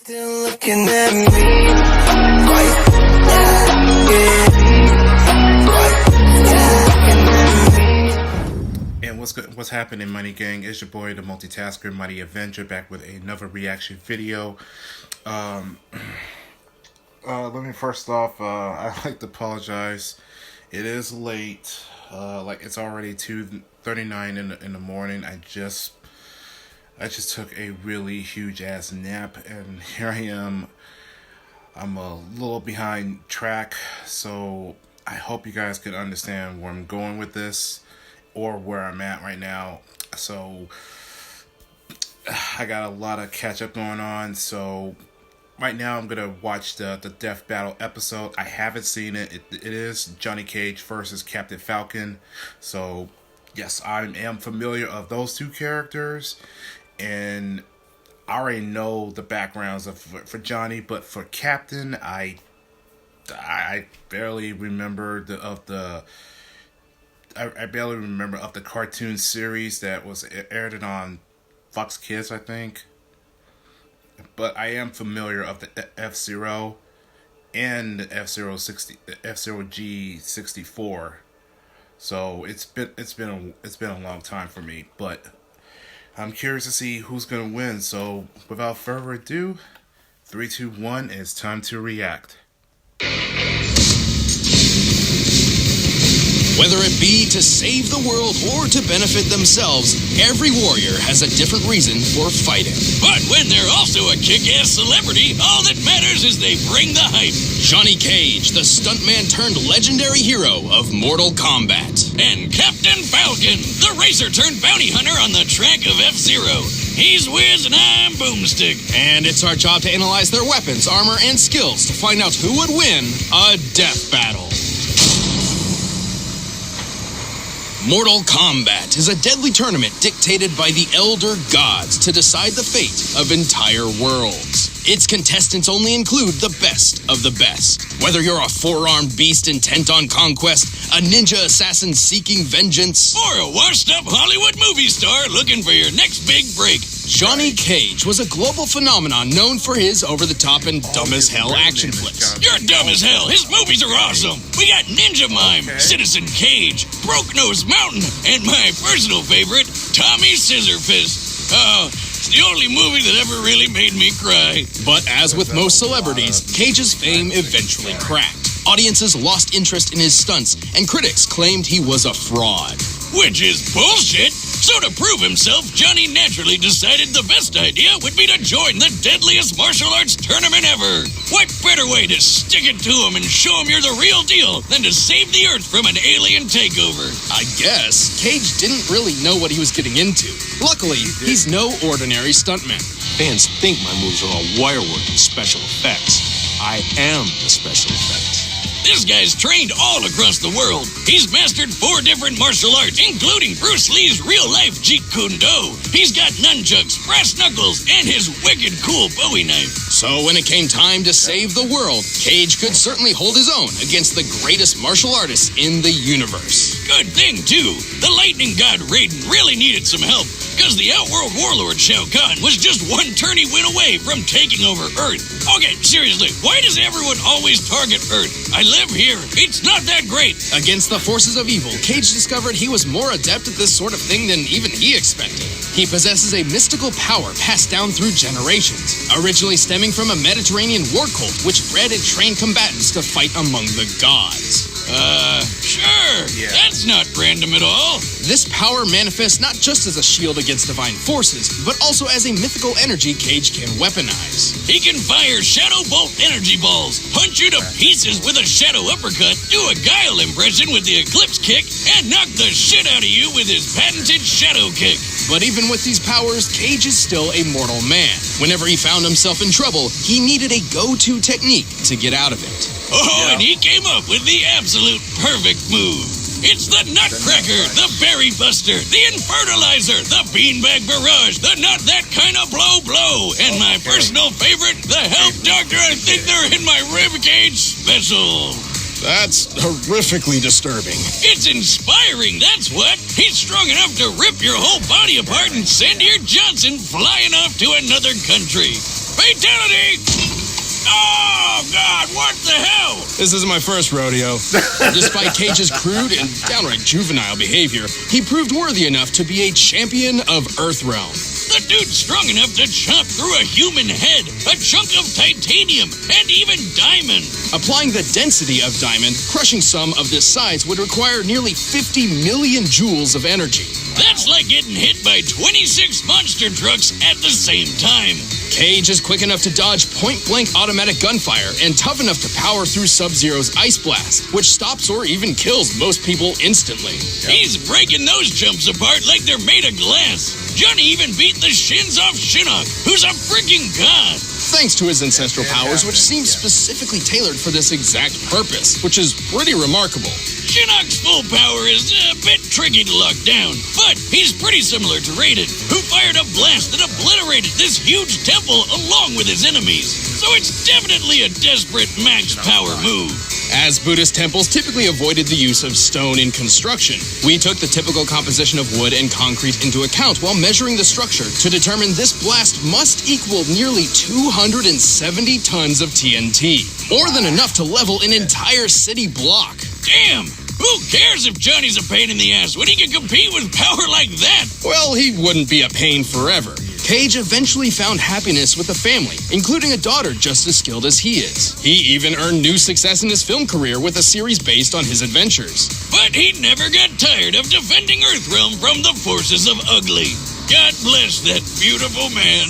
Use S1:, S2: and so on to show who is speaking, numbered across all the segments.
S1: Still looking at me.
S2: And what's happening, Money Gang? It's your boy, the multitasker, Mighty Avenger, back with another reaction video. Let me first off, I'd like to apologize. It is late. Like it's already 2:39 in the morning. I just took a really huge ass nap, and here I am. I'm a little behind track, so I hope you guys can understand where I'm going with this, or where I'm at right now. So I got a lot of catch up going on. So right now I'm gonna watch the DeathBattle episode. I haven't seen it. It is Johnny Cage versus Captain Falcon. So yes, I am familiar of those two characters, and I already know the backgrounds for Johnny, but for Captain, I barely remember I barely remember of the cartoon series that was aired on Fox Kids, I think. But I am familiar of the F-Zero and the F-Zero G64. So it's been a long time for me, but I'm curious to see who's gonna win. So without further ado, 3, 2, 1, it's time to react.
S3: Whether it be to save the world or to benefit themselves, every warrior has a different reason for fighting.
S4: But when they're also a kick-ass celebrity, all that matters is they bring the hype.
S3: Johnny Cage, the stuntman turned legendary hero of Mortal Kombat.
S4: And Captain Falcon, the racer turned bounty hunter on the track of F-Zero. He's Wiz and I'm Boomstick.
S3: And it's our job to analyze their weapons, armor, and skills to find out who would win a death battle. Mortal Kombat is a deadly tournament dictated by the Elder Gods to decide the fate of entire worlds. Its contestants only include the best of the best. Whether you're a four-armed beast intent on conquest, a ninja assassin seeking vengeance,
S4: or a washed-up Hollywood movie star looking for your next big break,
S3: Johnny Cage was a global phenomenon known for his over-the-top and dumb-as-hell action flicks.
S4: You're dumb as hell. His movies are awesome. We got Ninja Mime, Citizen Cage, Broke Nose Mountain, and my personal favorite, Tommy Scissorfist. Oh, it's the only movie that ever really made me cry.
S3: But as with most celebrities, Cage's fame eventually cracked. Audiences lost interest in his stunts, and critics claimed he was a fraud.
S4: Which is bullshit. So to prove himself, Johnny naturally decided the best idea would be to join the deadliest martial arts tournament ever. What better way to stick it to him and show him you're the real deal than to save the Earth from an alien takeover?
S3: I guess Cage didn't really know what he was getting into. Luckily, he's no ordinary stuntman.
S5: Fans think my moves are all wirework and special effects. I am the special effects.
S4: This guy's trained all across the world. He's mastered 4 different martial arts, including Bruce Lee's real-life Jeet Kune Do. He's got nunchucks, brass knuckles, and his wicked cool Bowie knife.
S3: So when it came time to save the world, Cage could certainly hold his own against the greatest martial artists in the universe.
S4: Good thing, too. The lightning god Raiden really needed some help, because the Outworld warlord Shao Kahn was just one tourney win away from taking over Earth. Okay, seriously, why does everyone always target Earth? I live here. It's not that great.
S3: Against the forces of evil, Cage discovered he was more adept at this sort of thing than even he expected. He possesses a mystical power passed down through generations, originally stemming from a Mediterranean war cult which bred and trained combatants to fight among the gods.
S4: Sure. Yeah. That's not random at all.
S3: This power manifests not just as a shield against divine forces, but also as a mythical energy Cage can weaponize.
S4: He can fire Shadow Bolt energy balls, punch you to pieces with a Shadow Uppercut, do a Guile impression with the Eclipse Kick, and knock the shit out of you with his patented Shadow Kick.
S3: But even with these powers, Cage is still a mortal man. Whenever he found himself in trouble, he needed a go-to technique to get out of it.
S4: Oh, and he came up with the absolute perfect move. It's the Nutcracker, the Berry Buster, the Infertilizer, the Beanbag Barrage, the Not That Kind of Blow, and my personal favorite, the Help Doctor, I think they're in my ribcage special.
S5: That's horrifically disturbing.
S4: It's inspiring, that's what. He's strong enough to rip your whole body apart and send your Johnson flying off to another country. Fatality! Oh, God, what the hell?
S3: This isn't my first rodeo. Despite Cage's crude and downright juvenile behavior, he proved worthy enough to be a champion of Earthrealm.
S4: The dude's strong enough to chop through a human head, a chunk of titanium, and even diamond.
S3: Applying the density of diamond, crushing some of this size would require nearly 50 million joules of energy.
S4: That's like getting hit by 26 monster trucks at the same time.
S3: Cage is quick enough to dodge point-blank automatic gunfire and tough enough to power through Sub-Zero's ice blast, which stops or even kills most people instantly.
S4: He's breaking those chumps apart like they're made of glass. Johnny even beat the shins off Shinnok, who's a freaking god.
S3: Thanks to his ancestral powers, which seem specifically tailored for this exact purpose, which is pretty remarkable.
S4: Shinnok's full power is a bit tricky to lock down, but he's pretty similar to Raiden, who fired a blast that obliterated this huge temple along with his enemies. So it's definitely a desperate max power move.
S3: As Buddhist temples typically avoided the use of stone in construction, we took the typical composition of wood and concrete into account while measuring the structure to determine this blast must equal nearly 270 tons of TNT, more than enough to level an entire city block.
S4: Damn! Who cares if Johnny's a pain in the ass when he can compete with power like that?
S3: Well, he wouldn't be a pain forever. Cage eventually found happiness with a family, including a daughter just as skilled as he is. He even earned new success in his film career with a series based on his adventures.
S4: But he never got tired of defending Earthrealm from the forces of ugly. God bless that beautiful man.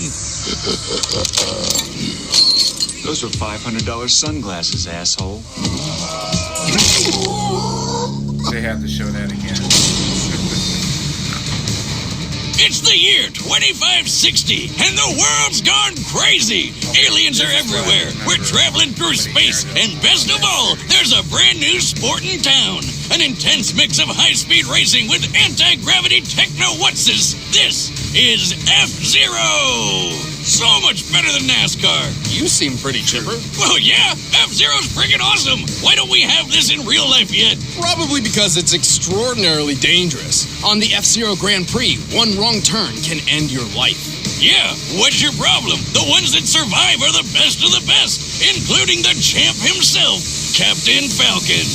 S6: Those were $500 sunglasses, asshole.
S2: They have to show that again.
S4: It's the year 2560, and the world's gone crazy. Aliens are everywhere. We're traveling through space, and best of all, there's a brand new sport in town. An intense mix of high-speed racing with anti-gravity techno-whatsis. This is F-Zero. So much better than NASCAR.
S3: You seem pretty chipper.
S4: Well, yeah, F-Zero's freaking awesome. Why don't we have this in real life yet?
S3: Probably because it's extraordinarily dangerous. On the F-Zero Grand Prix, one wrong turn can end your life.
S4: Yeah, what's your problem? The ones that survive are the best of the best, including the champ himself, Captain Falcon.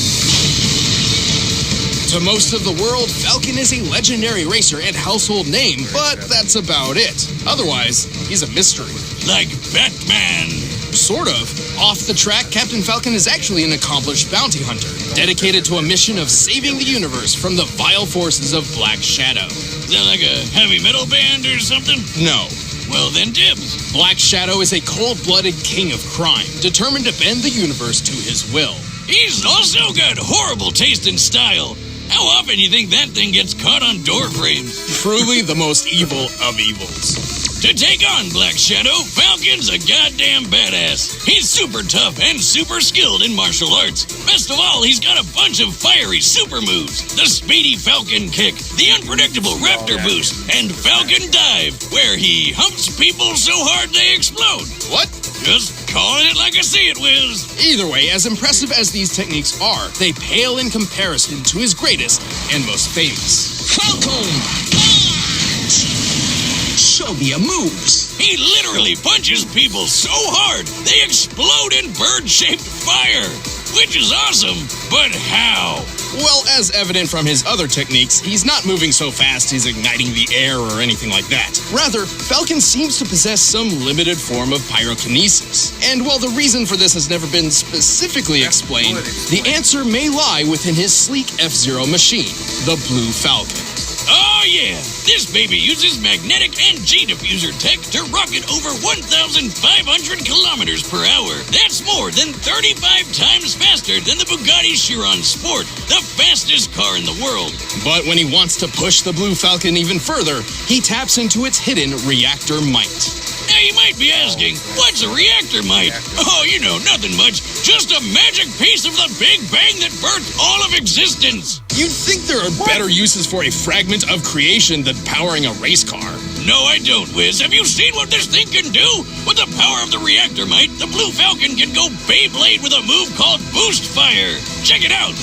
S3: To most of the world, Falcon is a legendary racer and household name, but that's about it. Otherwise, he's a mystery.
S4: Like Batman.
S3: Sort of. Off the track, Captain Falcon is actually an accomplished bounty hunter, dedicated to a mission of saving the universe from the vile forces of Black Shadow.
S4: Is that like a heavy metal band or something?
S3: No.
S4: Well, then dibs.
S3: Black Shadow is a cold-blooded king of crime, determined to bend the universe to his will.
S4: He's also got horrible taste and style. How often do you think that thing gets caught on door frames?
S3: Truly the most evil of evils.
S4: To take on Black Shadow, Falcon's a goddamn badass. He's super tough and super skilled in martial arts. Best of all, he's got a bunch of fiery super moves. The speedy Falcon kick, the unpredictable Raptor boost, and Falcon dive, where he humps people so hard they explode.
S3: What?
S4: Just calling it like I see it, Wiz.
S3: Either way, as impressive as these techniques are, they pale in comparison to his greatest and most famous.
S4: Falcon!
S3: Show me your moves.
S4: He literally punches people so hard, they explode in bird-shaped fire. Which is awesome, but how?
S3: Well, as evident from his other techniques, he's not moving so fast he's igniting the air or anything like that. Rather, Falcon seems to possess some limited form of pyrokinesis. And while the reason for this has never been specifically explained, the answer may lie within his sleek F-Zero machine, the Blue Falcon.
S4: Oh yeah, this baby uses magnetic and G-diffuser tech to rocket over 1,500 kilometers per hour. That's more than 35 times faster than the Bugatti Chiron Sport, the fastest car in the world.
S3: But when he wants to push the Blue Falcon even further, he taps into its hidden reactor might.
S4: Now you might be asking, what's a reactor might? Oh, you know, nothing much. Just a magic piece of the Big Bang that birthed all of existence.
S3: You'd think there are better uses for a fragment of creation than powering a race car.
S4: No, I don't, Wiz. Have you seen what this thing can do? With the power of the reactor might, the Blue Falcon can go Beyblade with a move called Boost Fire. Check it out.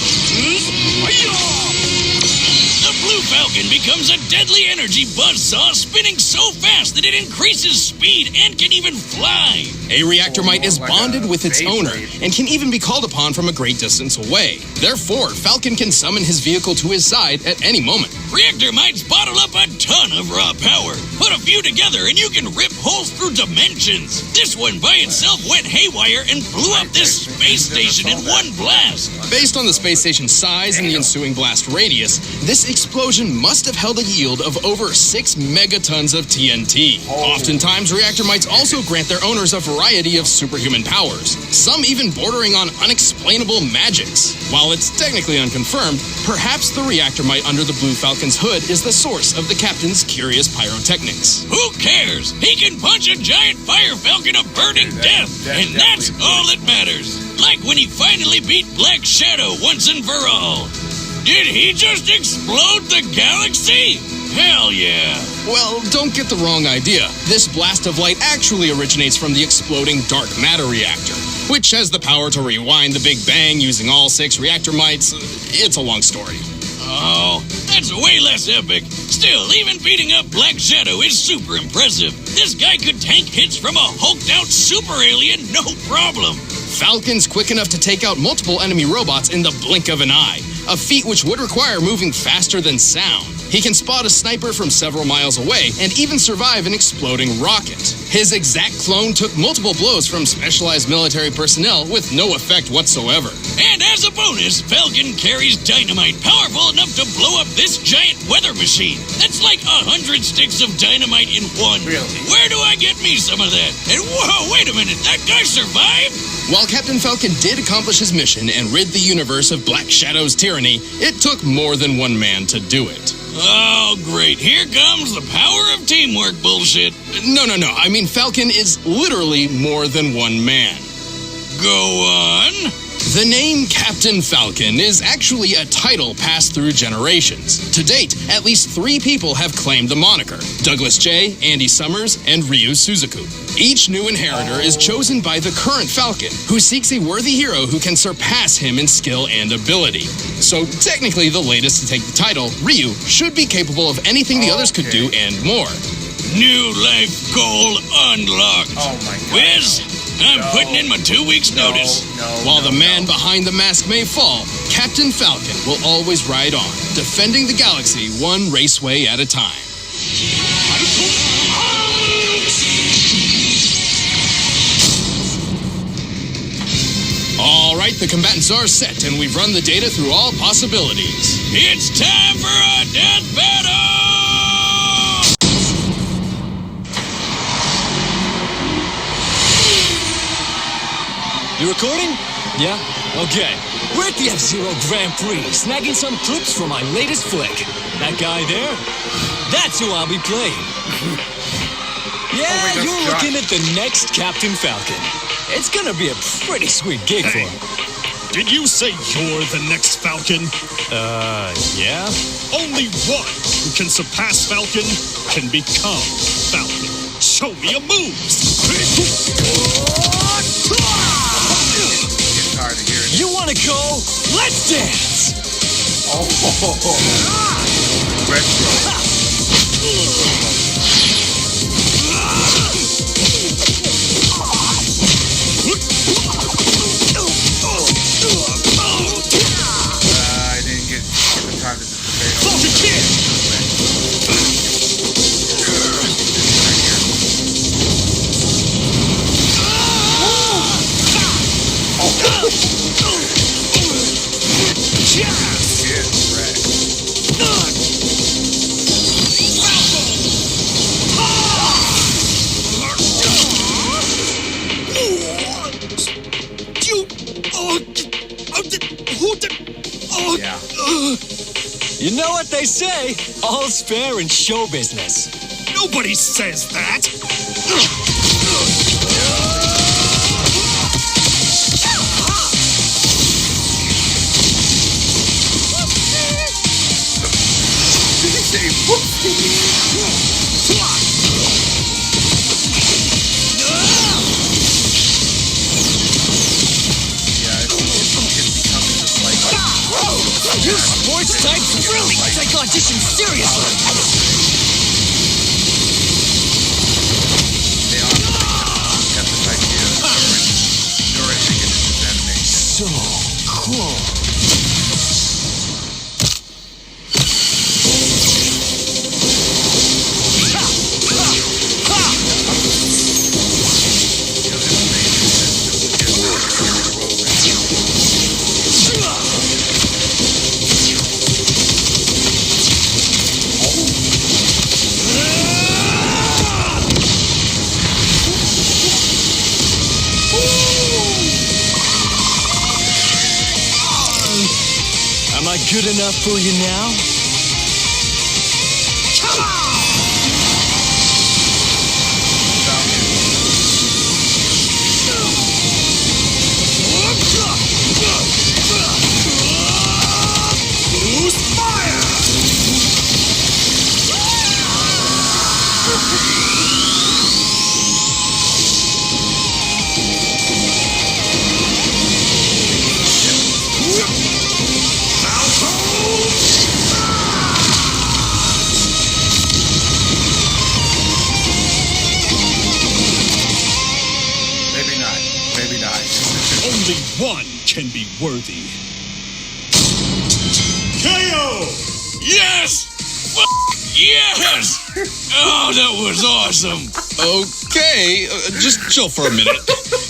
S4: The Blue Blue Falcon becomes a deadly energy buzzsaw spinning so fast that it increases speed and can even fly.
S3: A reactor mite is
S2: like
S3: bonded
S2: a
S3: with its owner
S2: Beyblade.
S3: and can even be called upon from a great distance away. Therefore, Falcon can summon his vehicle to his side at any moment.
S4: Reactor mites bottle up a ton of raw power. Put a few together and you can rip holes through dimensions. This one by itself went haywire and blew up this space station in one blast.
S3: Based on the space station's size and the ensuing blast radius, this explosion must have held a yield of over 6 megatons of TNT. Oftentimes, reactor mites also grant their owners a variety of superhuman powers, some even bordering on unexplainable magics. While it's technically unconfirmed, perhaps the reactor mite under the Blue Falcon's hood is the source of the captain's curious pyrotechnics.
S4: Who cares? He can punch a giant fire falcon to burning death, and that's all that matters. Like when he finally beat Black Shadow once and for all. Did he just explode the galaxy? Hell yeah.
S3: Well, don't get the wrong idea. This blast of light actually originates from the exploding dark matter reactor, which has the power to rewind the Big Bang using all 6 reactor mites. It's a long story.
S4: Oh, that's way less epic. Still, even beating up Black Shadow is super impressive. This guy could tank hits from a hulked-out super alien, no problem.
S3: Falcon's quick enough to take out multiple enemy robots in the blink of an eye, a feat which would require moving faster than sound. He can spot a sniper from several miles away and even survive an exploding rocket. His exact clone took multiple blows from specialized military personnel with no effect whatsoever.
S4: And as a bonus, Falcon carries dynamite powerful enough to blow up this giant weather machine. That's like 100 sticks of dynamite in one.
S2: Really?
S4: Where do I get me some of that? And whoa, wait a minute, that guy survived?
S3: While Captain Falcon did accomplish his mission and rid the universe of Black Shadow's tyranny, it took more than one man to do it.
S4: Oh, great. Here comes the power of teamwork bullshit.
S3: No. I mean, Falcon is literally more than one man.
S4: Go on.
S3: The name Captain Falcon is actually a title passed through generations. To date, at least 3 people have claimed the moniker: Douglas J., Andy Summers, and Ryu Suzuku. Each new inheritor is chosen by the current Falcon, who seeks a worthy hero who can surpass him in skill and ability. So technically, the latest to take the title, Ryu, should be capable of anything the others could do and more.
S4: New life goal unlocked.
S2: Oh my God.
S4: Wiz, I'm putting in my 2 weeks notice.
S3: While the man behind the mask may fall, Captain Falcon will always ride on, defending the galaxy one raceway at a time. All right, the combatants are set, and we've run the data through all possibilities.
S4: It's time for a death battle!
S7: You recording? Yeah? Okay. We're at the F-Zero Grand Prix, snagging some clips for my latest flick. That guy there? That's who I'll be playing. Yeah, you're looking at the next Captain Falcon. It's gonna be a pretty sweet gig for him.
S5: Did you say you're the next Falcon?
S7: Yeah?
S5: Only one who can surpass Falcon can become Falcon. Show me your moves!
S2: Tired of hearing
S7: You wanna go? Let's dance!
S2: retro. I didn't get the time to debate.
S5: Falcon Kid!
S2: Yeah.
S7: You know what they say, all's fair in show business.
S5: Nobody says that!
S2: Did he say whoopsie? Yeah, it's becoming just like...
S7: sports types really take audition seriously.
S2: They also got this idea during making this animation.
S7: So cool. Am I good enough for you now? Come on! Use fire!
S2: Maybe not.
S5: Only one can be worthy. KO!
S4: Yes! Yes! Oh, that was awesome.
S3: Okay, just chill for a minute.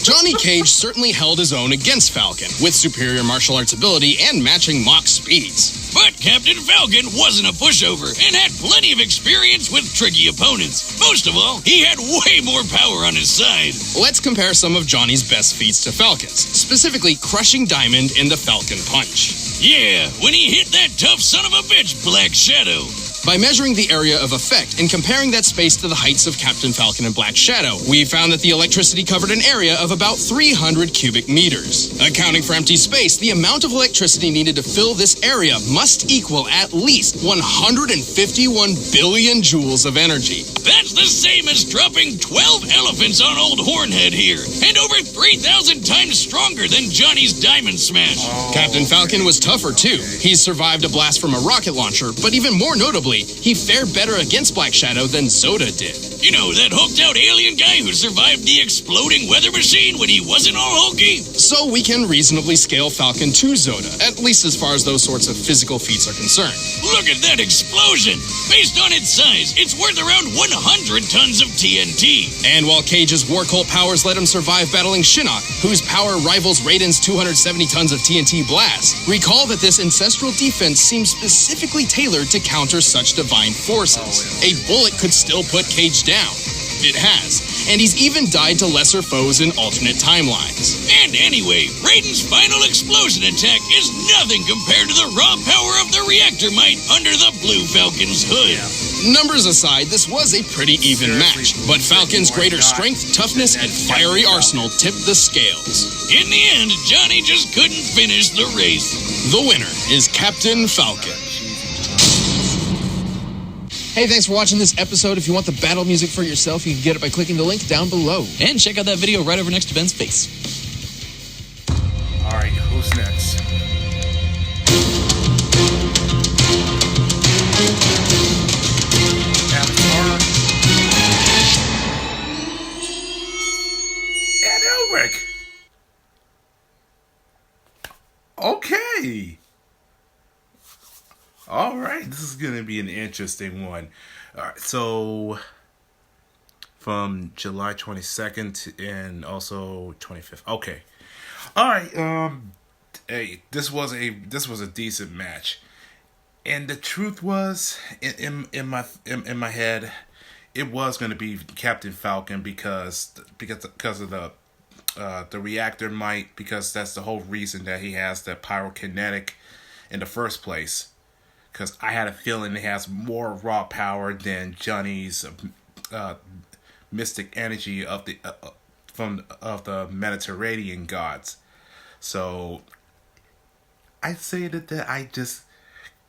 S3: Johnny Cage certainly held his own against Falcon, with superior martial arts ability and matching Mach speeds.
S4: But Captain Falcon wasn't a pushover and had plenty of experience with tricky opponents. Most of all, he had way more power on his side.
S3: Let's compare some of Johnny's best feats to Falcon's, specifically crushing Diamond in the Falcon Punch.
S4: Yeah, when he hit that tough son of a bitch, Black Shadow.
S3: By measuring the area of effect and comparing that space to the heights of Captain Falcon and Black Shadow, we found that the electricity covered an area of about 300 cubic meters. Accounting for empty space, the amount of electricity needed to fill this area must equal at least 151 billion joules of energy.
S4: That's the same as dropping 12 elephants on old Hornhead here, and over 3,000 times stronger than Johnny's Diamond Smash.
S3: Captain Falcon was tougher too. He survived a blast from a rocket launcher, but even more notably, he fared better against Black Shadow than Zoda did.
S4: You know, that hulked-out alien guy who survived the exploding weather machine when he wasn't all hulky?
S3: So we can reasonably scale Falcon to Zoda, at least as far as those sorts of physical feats are concerned.
S4: Look at that explosion! Based on its size, it's worth around 100 tons of TNT.
S3: And while Cage's war cult powers let him survive battling Shinnok, whose power rivals Raiden's 270 tons of TNT blast, recall that this ancestral defense seems specifically tailored to counter such divine forces. A bullet could still put Cage down. It has. And he's even died to lesser foes in alternate timelines.
S4: And anyway, Raiden's final explosion attack is nothing compared to the raw power of the reactor might under the Blue Falcon's hood.
S3: Numbers aside, this was a pretty even match, but Falcon's greater strength, toughness, and fiery arsenal tipped the scales.
S4: In the end, Johnny just couldn't finish the race.
S3: The winner is Captain Falcon. Hey, thanks for watching this episode. If you want the battle music for yourself, you can get it by clicking the link down below.
S8: And check out that video right over next to Ben's face.
S2: All right, who's next? Avatar. And Elric. Okay. All right, this is going to be an interesting one. All right, so from July 22nd and also 25th. Okay. All right, hey, this was a decent match. And the truth was in my head, it was going to be Captain Falcon because of the reactor might, because that's the whole reason that he has the pyrokinetic in the first place. Because I had a feeling it has more raw power than Johnny's mystic energy of the Mediterranean gods. So I say that I just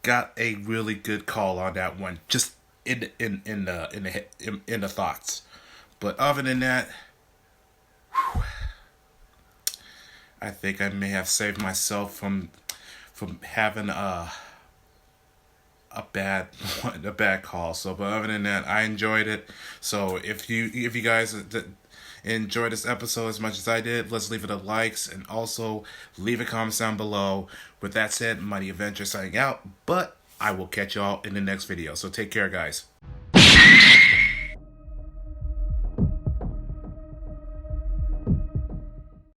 S2: got a really good call on that one, just in the thoughts. But other than that, I think I may have saved myself from having a bad call. So, but other than that, I enjoyed it. So if you guys enjoyed this episode as much as I did, let's leave it a likes and also leave a comment down below. With that said, Mighty Adventure signing out, but I will catch y'all in the next video. So take care, guys.